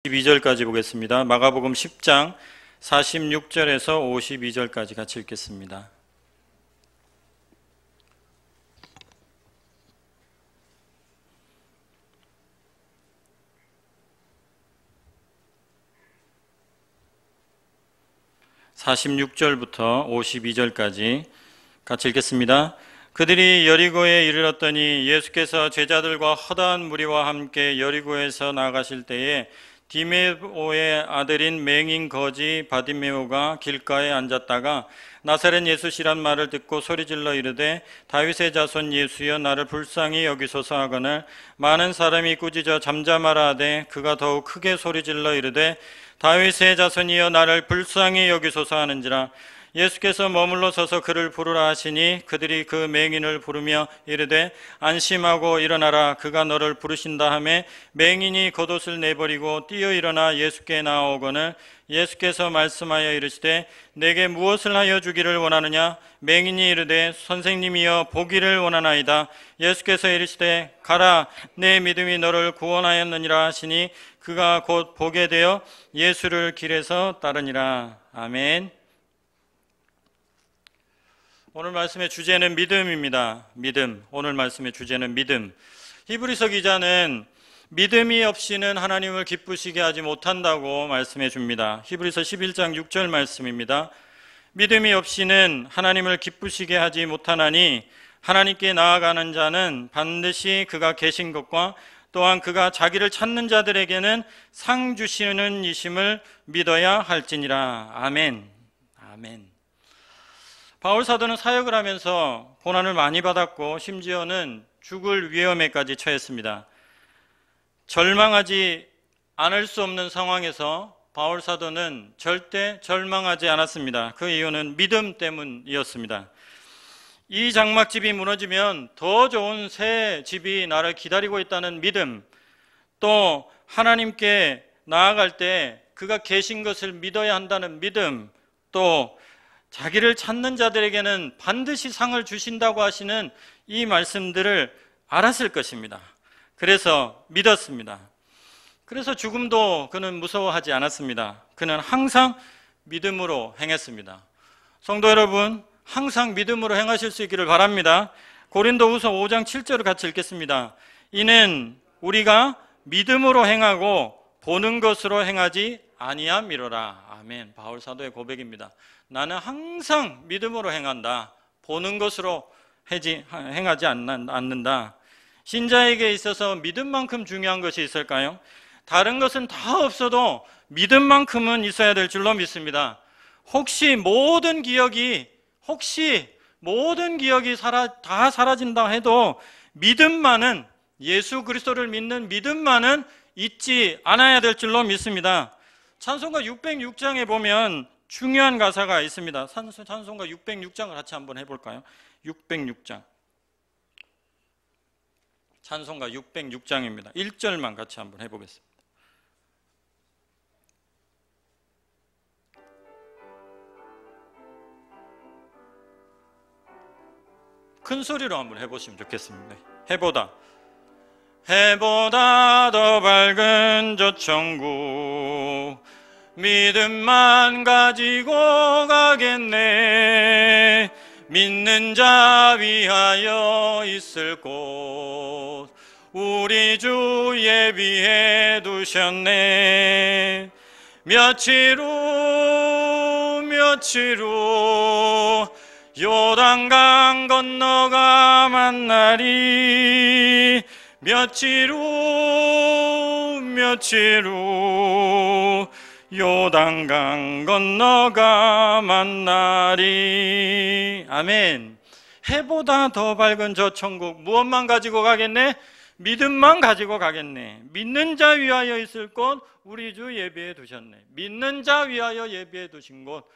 52절까지 보겠습니다. 마가복음 10장 46절에서 52절까지 같이 읽겠습니다. (46절부터) (52절까지) 같이 읽겠습니다. 그들이 여리고에 이르렀더니 예수께서 제자들과 허다한 무리와 함께 여리고에서 나가실 때에 디메오의 아들인 맹인 거지 바디메오가 길가에 앉았다가 나사렛 예수시란 말을 듣고 소리질러 이르되 다윗의 자손 예수여 나를 불쌍히 여기소서 하거늘 많은 사람이 꾸짖어 잠잠하라 하되 그가 더욱 크게 소리질러 이르되 다윗의 자손이여 나를 불쌍히 여기소서 하는지라. 예수께서 머물러 서서 그를 부르라 하시니 그들이 그 맹인을 부르며 이르되 안심하고 일어나라 그가 너를 부르신다 하매 맹인이 겉옷을 내버리고 뛰어 일어나 예수께 나아오거늘 예수께서 말씀하여 이르시되 내게 무엇을 하여 주기를 원하느냐. 맹인이 이르되 선생님이여 보기를 원하나이다. 예수께서 이르시되 가라 내 믿음이 너를 구원하였느니라 하시니 그가 곧 보게 되어 예수를 길에서 따르니라. 아멘. 오늘 말씀의 주제는 믿음입니다. 믿음. 오늘 말씀의 주제는 믿음. 히브리서 기자는 믿음이 없이는 하나님을 기쁘시게 하지 못한다고 말씀해 줍니다. 히브리서 11장 6절 말씀입니다. 믿음이 없이는 하나님을 기쁘시게 하지 못하나니 하나님께 나아가는 자는 반드시 그가 계신 것과 또한 그가 자기를 찾는 자들에게는 상 주시는 이심을 믿어야 할지니라. 아멘. 아멘. 바울 사도는 사역을 하면서 고난을 많이 받았고 심지어는 죽을 위험에까지 처했습니다. 절망하지 않을 수 없는 상황에서 바울 사도는 절대 절망하지 않았습니다. 그 이유는 믿음 때문이었습니다. 이 장막집이 무너지면 더 좋은 새 집이 나를 기다리고 있다는 믿음, 또 하나님께 나아갈 때 그가 계신 것을 믿어야 한다는 믿음, 또 자기를 찾는 자들에게는 반드시 상을 주신다고 하시는 이 말씀들을 알았을 것입니다. 그래서 믿었습니다. 그래서 죽음도 그는 무서워하지 않았습니다. 그는 항상 믿음으로 행했습니다. 성도 여러분, 항상 믿음으로 행하실 수 있기를 바랍니다. 고린도후서 5장 7절을 같이 읽겠습니다. 이는 우리가 믿음으로 행하고 보는 것으로 행하지 아니함이로라. 아멘. 바울 사도의 고백입니다. 나는 항상 믿음으로 행한다. 보는 것으로 행하지 않는다. 신자에게 있어서 믿음만큼 중요한 것이 있을까요? 다른 것은 다 없어도 믿음만큼은 있어야 될 줄로 믿습니다. 혹시 모든 기억이 다 사라진다 해도 믿음만은, 예수 그리스도를 믿는 믿음만은 잊지 않아야 될 줄로 믿습니다. 찬송가 606장에 보면 중요한 가사가 있습니다. 찬송가 606장을 같이 한번 해볼까요? 606장. 찬송가 606장입니다. 1절만 같이 한번 해보겠습니다. 큰 소리로 한번 해보시면 좋겠습니다. 해보다 더 밝은 저 천국 믿음만 가지고 가겠네. 믿는 자 위하여 있을 곳 우리 주 예비해 두셨네. 며칠 후 요단강 건너가 만나리. 며칠 후 요단강 건너가 만나리. 아멘. 해보다 더 밝은 저 천국 무엇만 가지고 가겠네? 믿음만 가지고 가겠네. 믿는 자 위하여 있을 곳 우리 주 예비해 두셨네. 믿는 자 위하여 예비해 두신 곳,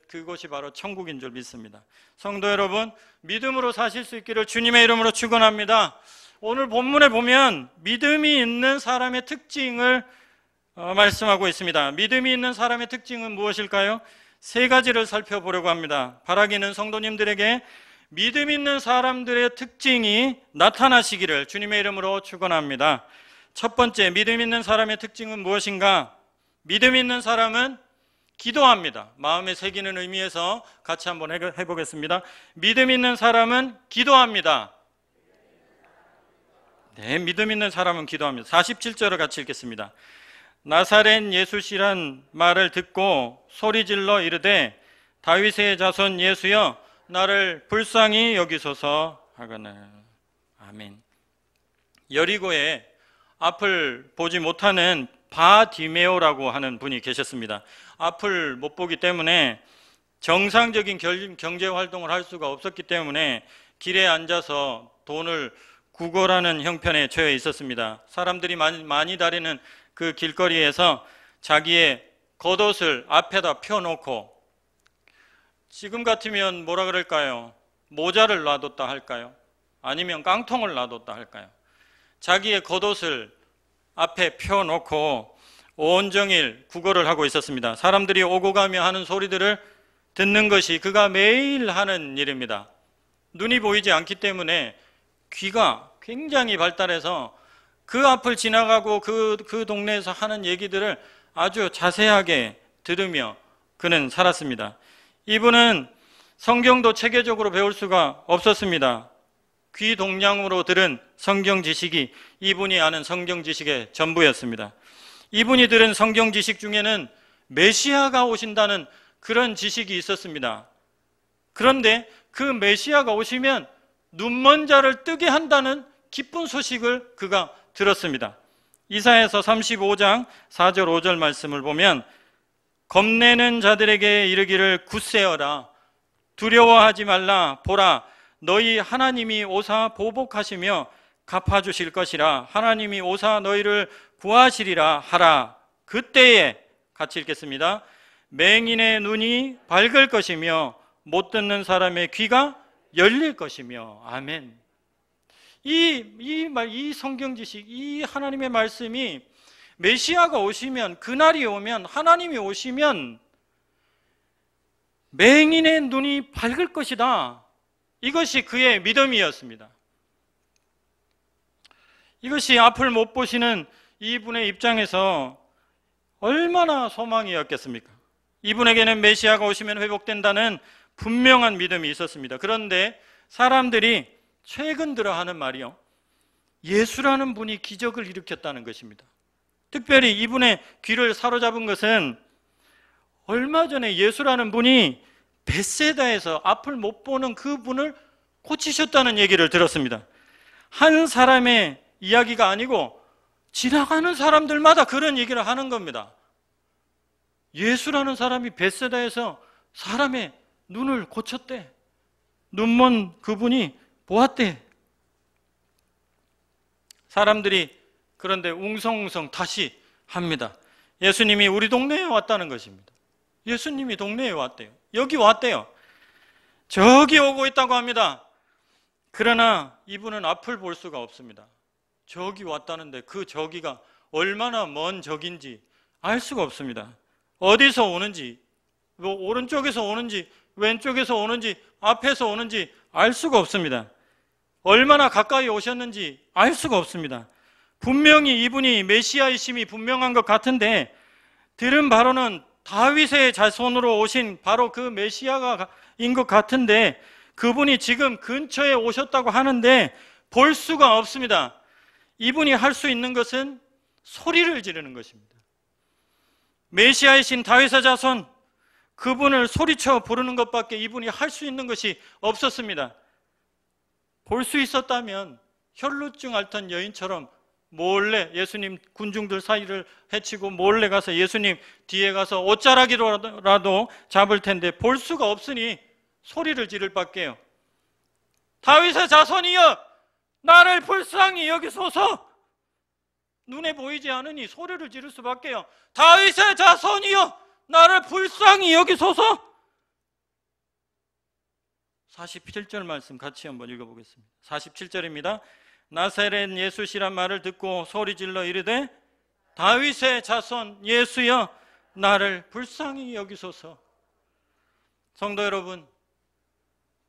그곳이 바로 천국인 줄 믿습니다. 성도 여러분, 믿음으로 사실 수 있기를 주님의 이름으로 축원합니다. 오늘 본문에 보면 믿음이 있는 사람의 특징을 말씀하고 있습니다. 믿음이 있는 사람의 특징은 무엇일까요? 세 가지를 살펴보려고 합니다. 바라기는 성도님들에게 믿음 있는 사람들의 특징이 나타나시기를 주님의 이름으로 축원합니다. 첫 번째, 믿음 있는 사람의 특징은 무엇인가? 믿음 있는 사람은 기도합니다. 마음에 새기는 의미에서 같이 한번 해보겠습니다. 믿음 있는 사람은 기도합니다. 네, 믿음 있는 사람은 기도합니다. 47절을 같이 읽겠습니다. 나사렛 예수시란 말을 듣고 소리질러 이르되 다윗의 자손 예수여 나를 불쌍히 여기소서 하거늘. 아멘. 여리고에 앞을 보지 못하는 바디메오라고 하는 분이 계셨습니다. 앞을 못 보기 때문에 정상적인 경제 활동을 할 수가 없었기 때문에 길에 앉아서 돈을 구걸하는 형편에 처해 있었습니다. 사람들이 많이 다니는 그 길거리에서 자기의 겉옷을 앞에다 펴놓고, 지금 같으면 뭐라 그럴까요? 모자를 놔뒀다 할까요? 아니면 깡통을 놔뒀다 할까요? 자기의 겉옷을 앞에 펴놓고 온종일 구걸을 하고 있었습니다. 사람들이 오고 가며 하는 소리들을 듣는 것이 그가 매일 하는 일입니다. 눈이 보이지 않기 때문에 귀가 굉장히 발달해서 그 앞을 지나가고 그 동네에서 하는 얘기들을 아주 자세하게 들으며 그는 살았습니다. 이분은 성경도 체계적으로 배울 수가 없었습니다. 귀 동량으로 들은 성경 지식이 이분이 아는 성경 지식의 전부였습니다. 이분이 들은 성경 지식 중에는 메시아가 오신다는 그런 지식이 있었습니다. 그런데 그 메시아가 오시면 눈먼 자를 뜨게 한다는 기쁜 소식을 그가 들었습니다. 이사야서 35장 4절 5절 말씀을 보면 겁내는 자들에게 이르기를 굳세어라 두려워하지 말라 보라 너희 하나님이 오사 보복하시며 갚아주실 것이라 하나님이 오사 너희를 구하시리라 하라. 그때에 같이 읽겠습니다. 맹인의 눈이 밝을 것이며 못 듣는 사람의 귀가 열릴 것이며. 아멘. 이 성경 지식, 이 하나님의 말씀이 메시아가 오시면, 그날이 오면, 하나님이 오시면 맹인의 눈이 밝을 것이다. 이것이 그의 믿음이었습니다. 이것이 앞을 못 보시는 이분의 입장에서 얼마나 소망이었겠습니까? 이분에게는 메시아가 오시면 회복된다는 분명한 믿음이 있었습니다. 그런데 사람들이 최근 들어 하는 말이요, 예수라는 분이 기적을 일으켰다는 것입니다. 특별히 이분의 귀를 사로잡은 것은 얼마 전에 예수라는 분이 벳세다에서 앞을 못 보는 그 분을 고치셨다는 얘기를 들었습니다. 한 사람의 이야기가 아니고 지나가는 사람들마다 그런 얘기를 하는 겁니다. 예수라는 사람이 벳세다에서 사람의 눈을 고쳤대. 눈먼 그분이 보았대. 사람들이 그런데 웅성웅성 다시 합니다. 예수님이 우리 동네에 왔다는 것입니다. 예수님이 동네에 왔대요. 여기 왔대요. 저기 오고 있다고 합니다. 그러나 이분은 앞을 볼 수가 없습니다. 저기 왔다는데 그 저기가 얼마나 먼 적인지 알 수가 없습니다. 어디서 오는지, 뭐 오른쪽에서 오는지 왼쪽에서 오는지 앞에서 오는지 알 수가 없습니다. 얼마나 가까이 오셨는지 알 수가 없습니다. 분명히 이분이 메시아이심이 분명한 것 같은데 들은 바로는 다윗의 자손으로 오신 바로 그 메시아인 것 같은데 그분이 지금 근처에 오셨다고 하는데 볼 수가 없습니다. 이분이 할 수 있는 것은 소리를 지르는 것입니다. 메시아이신 다윗의 자손, 그분을 소리쳐 부르는 것밖에 이분이 할 수 있는 것이 없었습니다. 볼 수 있었다면 혈루증 앓던 여인처럼 몰래 예수님 군중들 사이를 헤치고 몰래 가서 예수님 뒤에 가서 옷자락이라도 잡을 텐데 볼 수가 없으니 소리를 지를 밖에요. 다윗의 자손이여 나를 불쌍히 여기소서. 눈에 보이지 않으니 소리를 지를 수밖에요. 다윗의 자손이여 나를 불쌍히 여기소서. 47절 말씀 같이 한번 읽어보겠습니다. 47절입니다. 나사렛 예수시란 말을 듣고 소리질러 이르되 다윗의 자손 예수여 나를 불쌍히 여기소서. 성도 여러분,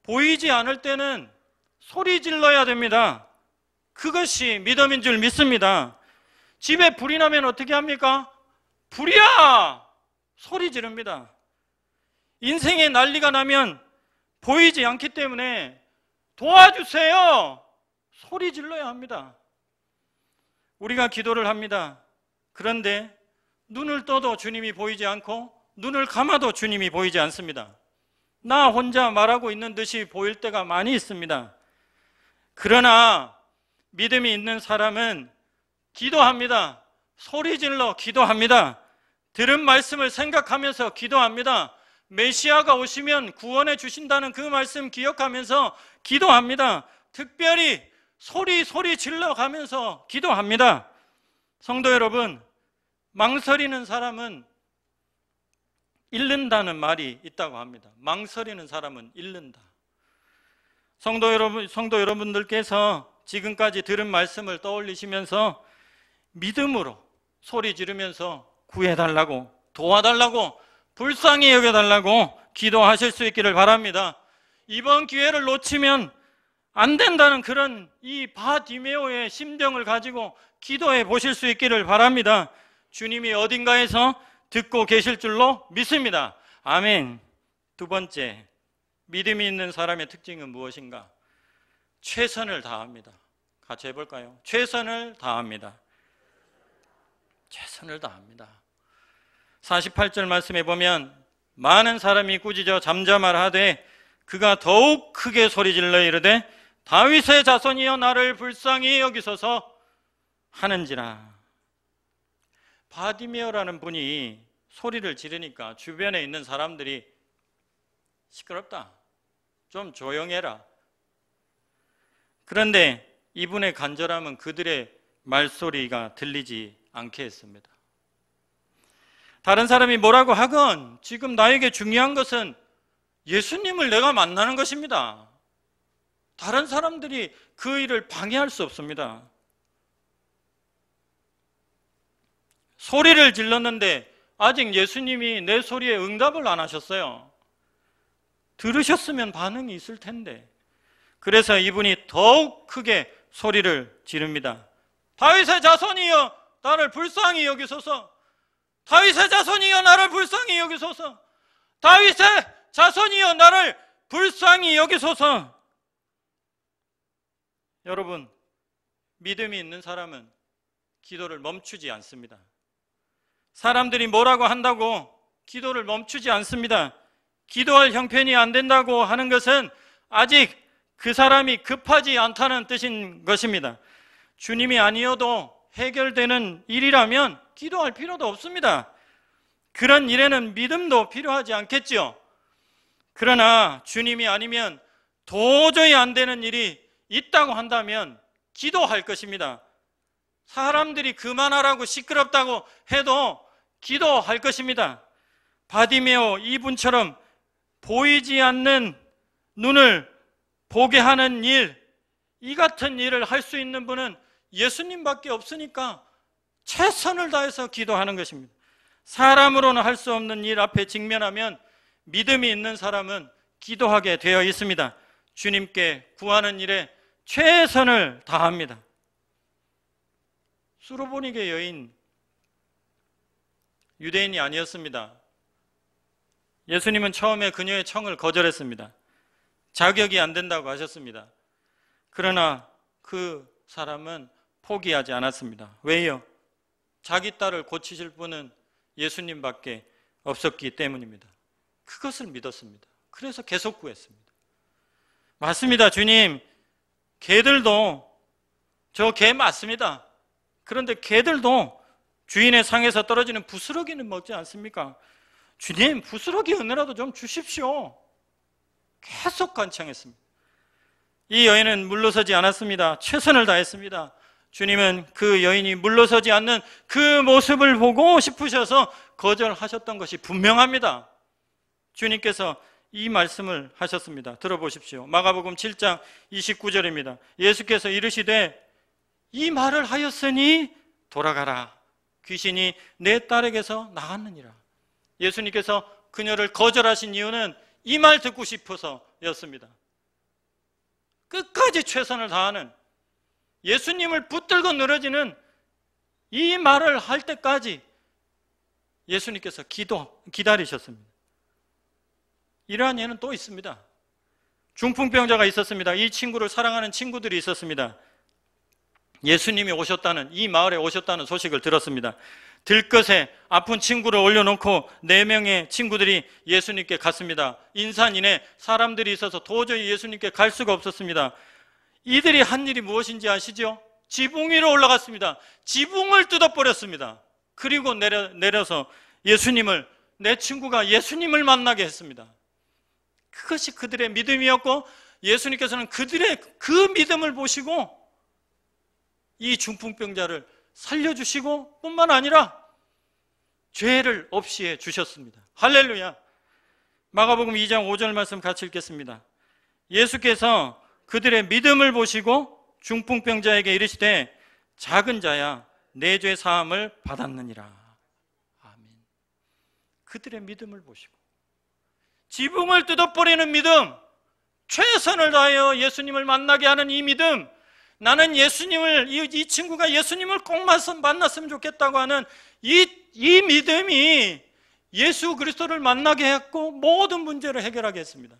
보이지 않을 때는 소리 질러야 됩니다. 그것이 믿음인 줄 믿습니다. 집에 불이 나면 어떻게 합니까? 불이야! 소리 지릅니다. 인생에 난리가 나면 보이지 않기 때문에 도와주세요! 소리 질러야 합니다. 우리가 기도를 합니다. 그런데 눈을 떠도 주님이 보이지 않고 눈을 감아도 주님이 보이지 않습니다. 나 혼자 말하고 있는 듯이 보일 때가 많이 있습니다. 그러나 믿음이 있는 사람은 기도합니다. 소리 질러 기도합니다. 들은 말씀을 생각하면서 기도합니다. 메시아가 오시면 구원해 주신다는 그 말씀 기억하면서 기도합니다. 특별히 소리 질러 가면서 기도합니다. 성도 여러분, 망설이는 사람은 잃는다는 말이 있다고 합니다. 망설이는 사람은 잃는다. 성도 여러분들께서 지금까지 들은 말씀을 떠올리시면서 믿음으로 소리 지르면서 구해달라고, 도와달라고, 불쌍히 여겨달라고 기도하실 수 있기를 바랍니다. 이번 기회를 놓치면 안 된다는 그런 이 바디메오의 심정을 가지고 기도해 보실 수 있기를 바랍니다. 주님이 어딘가에서 듣고 계실 줄로 믿습니다. 아멘. 두 번째, 믿음이 있는 사람의 특징은 무엇인가? 최선을 다합니다. 같이 해볼까요? 최선을 다합니다. 최선을 다합니다. 48절 말씀에 보면 많은 사람이 꾸짖어 잠잠하라 하되 그가 더욱 크게 소리질러 이르되 다윗의 자손이여 나를 불쌍히 여기소서 하는지라. 바디메오라는 분이 소리를 지르니까 주변에 있는 사람들이 시끄럽다, 좀 조용해라. 그런데 이분의 간절함은 그들의 말소리가 들리지 않게 했습니다. 다른 사람이 뭐라고 하건 지금 나에게 중요한 것은 예수님을 내가 만나는 것입니다. 다른 사람들이 그 일을 방해할 수 없습니다. 소리를 질렀는데 아직 예수님이 내 소리에 응답을 안 하셨어요. 들으셨으면 반응이 있을 텐데. 그래서 이분이 더욱 크게 소리를 지릅니다. 다윗의 자손이여 나를 불쌍히 여기소서. 다윗의 자손이여 나를 불쌍히 여기소서. 다윗의 자손이여 나를 불쌍히 여기소서. 여러분, 믿음이 있는 사람은 기도를 멈추지 않습니다. 사람들이 뭐라고 한다고 기도를 멈추지 않습니다. 기도할 형편이 안 된다고 하는 것은 아직 그 사람이 급하지 않다는 뜻인 것입니다. 주님이 아니어도 해결되는 일이라면 기도할 필요도 없습니다. 그런 일에는 믿음도 필요하지 않겠죠. 그러나 주님이 아니면 도저히 안 되는 일이 있다고 한다면 기도할 것입니다. 사람들이 그만하라고 시끄럽다고 해도 기도할 것입니다. 바디메오 이분처럼 보이지 않는 눈을 보게 하는 일, 이 같은 일을 할 수 있는 분은 예수님밖에 없으니까 최선을 다해서 기도하는 것입니다. 사람으로는 할 수 없는 일 앞에 직면하면 믿음이 있는 사람은 기도하게 되어 있습니다. 주님께 구하는 일에 최선을 다합니다. 수로보니게 여인, 유대인이 아니었습니다. 예수님은 처음에 그녀의 청을 거절했습니다. 자격이 안 된다고 하셨습니다. 그러나 그 사람은 포기하지 않았습니다. 왜요? 자기 딸을 고치실 분은 예수님밖에 없었기 때문입니다. 그것을 믿었습니다. 그래서 계속 구했습니다. 맞습니다, 주님. 개들도, 저 개 맞습니다. 그런데 개들도 주인의 상에서 떨어지는 부스러기는 먹지 않습니까? 주님, 부스러기 은혜라도 좀 주십시오. 계속 간청했습니다. 이 여인은 물러서지 않았습니다. 최선을 다했습니다. 주님은 그 여인이 물러서지 않는 그 모습을 보고 싶으셔서 거절하셨던 것이 분명합니다. 주님께서 이 말씀을 하셨습니다. 들어보십시오. 마가복음 7장 29절입니다. 예수께서 이르시되 이 말을 하였으니 돌아가라. 귀신이 내 딸에게서 나갔느니라. 예수님께서 그녀를 거절하신 이유는 이 말 듣고 싶어서였습니다. 끝까지 최선을 다하는, 예수님을 붙들고 늘어지는 이 말을 할 때까지 예수님께서 기다리셨습니다. 이러한 예는 또 있습니다. 중풍병자가 있었습니다. 이 친구를 사랑하는 친구들이 있었습니다. 예수님이 오셨다는, 이 마을에 오셨다는 소식을 들었습니다. 들것에 아픈 친구를 올려놓고 4명의 친구들이 예수님께 갔습니다. 인산인해 사람들이 있어서 도저히 예수님께 갈 수가 없었습니다. 이들이 한 일이 무엇인지 아시죠? 지붕 위로 올라갔습니다. 지붕을 뜯어버렸습니다. 그리고 내려서 예수님을, 내 친구가 예수님을 만나게 했습니다. 그것이 그들의 믿음이었고, 예수님께서는 그들의 그 믿음을 보시고 이 중풍병자를 살려주시고 뿐만 아니라 죄를 없이 해주셨습니다. 할렐루야. 마가복음 2장 5절 말씀 같이 읽겠습니다. 예수께서 그들의 믿음을 보시고 중풍병자에게 이르시되 작은 자야 내 죄 사함을 받았느니라. 아멘. 그들의 믿음을 보시고 지붕을 뜯어버리는 믿음, 최선을 다하여 예수님을 만나게 하는 이 믿음, 나는 예수님을, 이 친구가 예수님을 꼭 만났으면 좋겠다고 하는 이 믿음이 예수 그리스도를 만나게 했고 모든 문제를 해결하게 했습니다.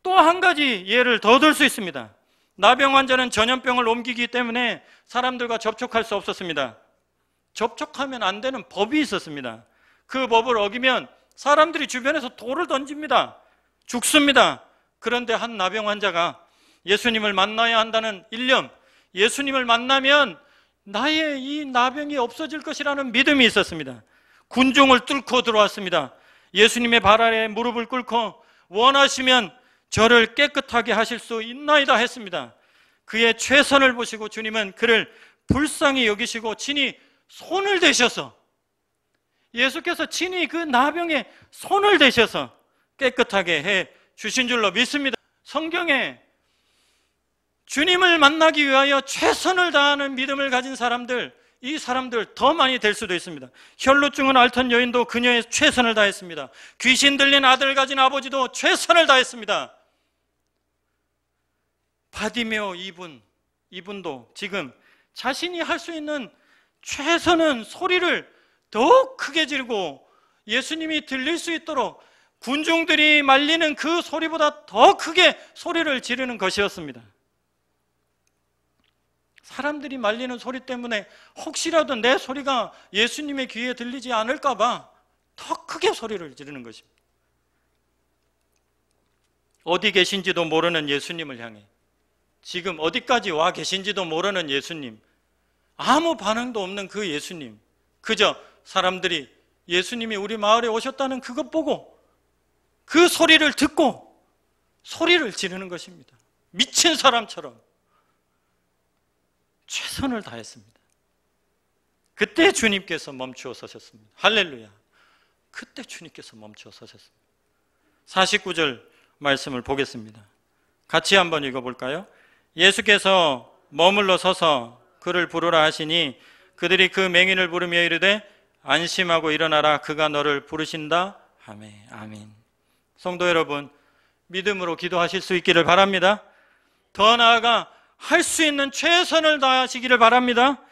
또 한 가지 예를 더 들 수 있습니다. 나병 환자는 전염병을 옮기기 때문에 사람들과 접촉할 수 없었습니다. 접촉하면 안 되는 법이 있었습니다. 그 법을 어기면 사람들이 주변에서 돌을 던집니다. 죽습니다. 그런데 한 나병 환자가 예수님을 만나야 한다는 일념, 예수님을 만나면 나의 이 나병이 없어질 것이라는 믿음이 있었습니다. 군중을 뚫고 들어왔습니다. 예수님의 발 아래 무릎을 꿇고 원하시면 저를 깨끗하게 하실 수 있나이다 했습니다. 그의 최선을 보시고 주님은 그를 불쌍히 여기시고 친히 손을 대셔서, 예수께서 친히 그 나병에 손을 대셔서 깨끗하게 해 주신 줄로 믿습니다. 성경에 주님을 만나기 위하여 최선을 다하는 믿음을 가진 사람들, 이 사람들 더 많이 될 수도 있습니다. 혈루증을 앓던 여인도 그녀의 최선을 다했습니다. 귀신 들린 아들 가진 아버지도 최선을 다했습니다. 바디메오 이분도 지금 자신이 할 수 있는 최선은 소리를 더욱 크게 지르고 예수님이 들릴 수 있도록 군중들이 말리는 그 소리보다 더 크게 소리를 지르는 것이었습니다. 사람들이 말리는 소리 때문에 혹시라도 내 소리가 예수님의 귀에 들리지 않을까 봐 더 크게 소리를 지르는 것입니다. 어디 계신지도 모르는 예수님을 향해, 지금 어디까지 와 계신지도 모르는 예수님, 아무 반응도 없는 그 예수님, 그저 사람들이 예수님이 우리 마을에 오셨다는 그것 보고 그 소리를 듣고 소리를 지르는 것입니다. 미친 사람처럼 최선을 다했습니다. 그때 주님께서 멈추어 서셨습니다. 할렐루야. 그때 주님께서 멈추어 서셨습니다. 49절 말씀을 보겠습니다. 같이 한번 읽어볼까요? 예수께서 머물러 서서 그를 부르라 하시니 그들이 그 맹인을 부르며 이르되 안심하고 일어나라, 그가 너를 부르신다. 아멘. 아멘. 성도 여러분, 믿음으로 기도하실 수 있기를 바랍니다. 더 나아가 할 수 있는 최선을 다하시기를 바랍니다.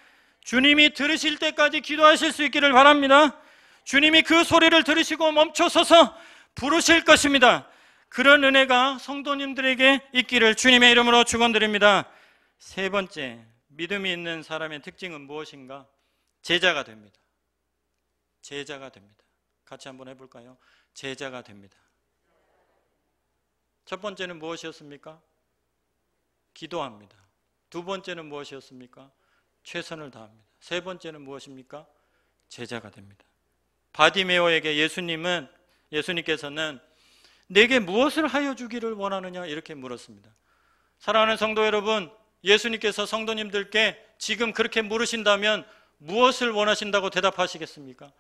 주님이 들으실 때까지 기도하실 수 있기를 바랍니다. 주님이 그 소리를 들으시고 멈춰서서 부르실 것입니다. 그런 은혜가 성도님들에게 있기를 주님의 이름으로 축원드립니다. 세 번째, 믿음이 있는 사람의 특징은 무엇인가? 제자가 됩니다. 제자가 됩니다. 같이 한번 해볼까요? 제자가 됩니다. 첫 번째는 무엇이었습니까? 기도합니다. 두 번째는 무엇이었습니까? 최선을 다합니다. 세 번째는 무엇입니까? 제자가 됩니다. 바디메오에게 예수님께서는 내게 무엇을 하여 주기를 원하느냐 이렇게 물었습니다. 사랑하는 성도 여러분, 예수님께서 성도님들께 지금 그렇게 물으신다면 무엇을 원하신다고 대답하시겠습니까?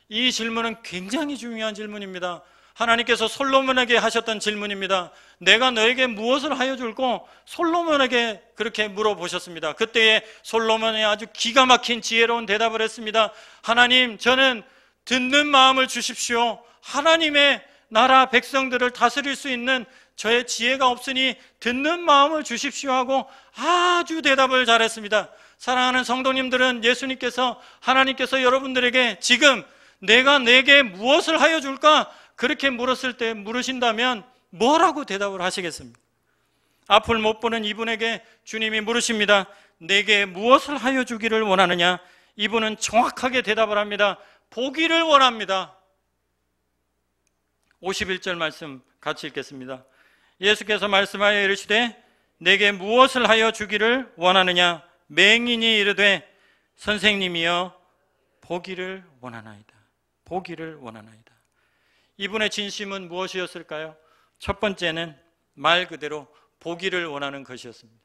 이 질문은 굉장히 중요한 질문입니다. 하나님께서 솔로몬에게 하셨던 질문입니다. 내가 너에게 무엇을 하여 줄고 솔로몬에게 그렇게 물어보셨습니다. 그때에 솔로몬이 아주 기가 막힌 지혜로운 대답을 했습니다. 하나님, 저는 듣는 마음을 주십시오. 하나님의 나라 백성들을 다스릴 수 있는 저의 지혜가 없으니 듣는 마음을 주십시오 하고 아주 대답을 잘했습니다. 사랑하는 성도님들은 예수님께서, 하나님께서 여러분들에게 지금 내가 내게 무엇을 하여 줄까? 그렇게 물었을 때, 물으신다면 뭐라고 대답을 하시겠습니까? 앞을 못 보는 이분에게 주님이 물으십니다. 내게 무엇을 하여 주기를 원하느냐? 이분은 정확하게 대답을 합니다. 보기를 원합니다. 51절 말씀 같이 읽겠습니다. 예수께서 말씀하여 이르시되 내게 무엇을 하여 주기를 원하느냐? 맹인이 이르되 선생님이여 보기를 원하나이다. 보기를 원하나이다. 이분의 진심은 무엇이었을까요? 첫 번째는 말 그대로 보기를 원하는 것이었습니다.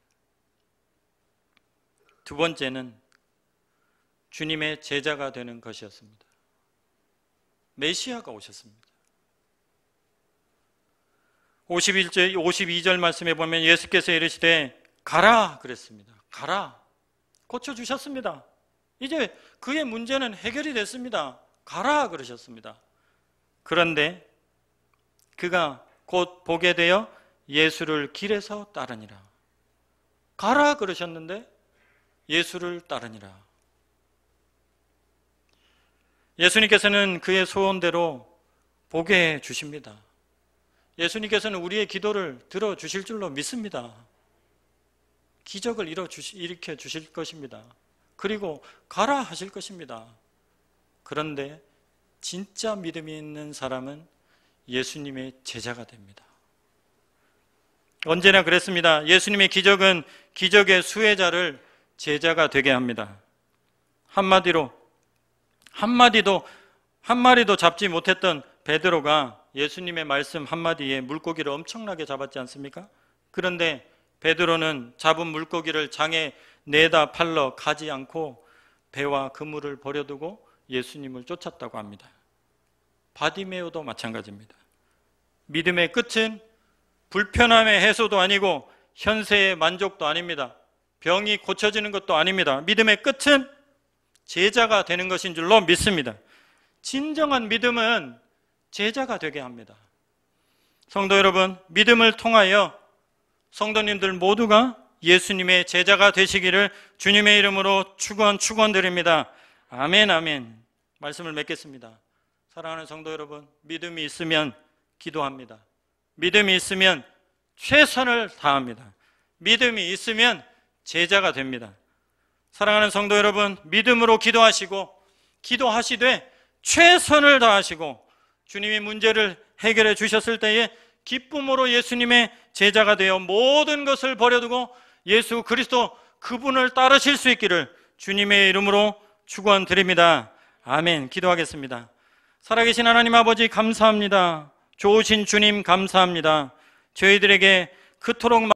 두 번째는 주님의 제자가 되는 것이었습니다. 메시아가 오셨습니다. 52절 말씀에 보면 예수께서 이르시되 가라 그랬습니다. 가라. 고쳐주셨습니다. 이제 그의 문제는 해결이 됐습니다. 가라 그러셨습니다. 그런데 그가 곧 보게 되어 예수를 길에서 따르니라. 가라 그러셨는데 예수를 따르니라. 예수님께서는 그의 소원대로 보게 해 주십니다. 예수님께서는 우리의 기도를 들어주실 줄로 믿습니다. 기적을 일으켜 주실 것입니다. 그리고 가라 하실 것입니다. 그런데 진짜 믿음이 있는 사람은 예수님의 제자가 됩니다. 언제나 그랬습니다. 예수님의 기적은 기적의 수혜자를 제자가 되게 합니다. 한마디도 잡지 못했던 베드로가 예수님의 말씀 한마디에 물고기를 엄청나게 잡았지 않습니까? 그런데 베드로는 잡은 물고기를 장에 내다 팔러 가지 않고 배와 그물을 버려두고 예수님을 쫓았다고 합니다. 바디메오도 마찬가지입니다. 믿음의 끝은 불편함의 해소도 아니고 현세의 만족도 아닙니다. 병이 고쳐지는 것도 아닙니다. 믿음의 끝은 제자가 되는 것인 줄로 믿습니다. 진정한 믿음은 제자가 되게 합니다. 성도 여러분, 믿음을 통하여 성도님들 모두가 예수님의 제자가 되시기를 주님의 이름으로 축원드립니다. 아멘, 아멘. 말씀을 맺겠습니다. 사랑하는 성도 여러분, 믿음이 있으면 기도합니다. 믿음이 있으면 최선을 다합니다. 믿음이 있으면 제자가 됩니다. 사랑하는 성도 여러분, 믿음으로 기도하시되 최선을 다하시고 주님이 문제를 해결해 주셨을 때에 기쁨으로 예수님의 제자가 되어 모든 것을 버려두고 예수 그리스도 그분을 따르실 수 있기를 주님의 이름으로 축원드립니다. 아멘. 기도하겠습니다. 살아계신 하나님 아버지 감사합니다. 좋으신 주님 감사합니다. 저희들에게 그토록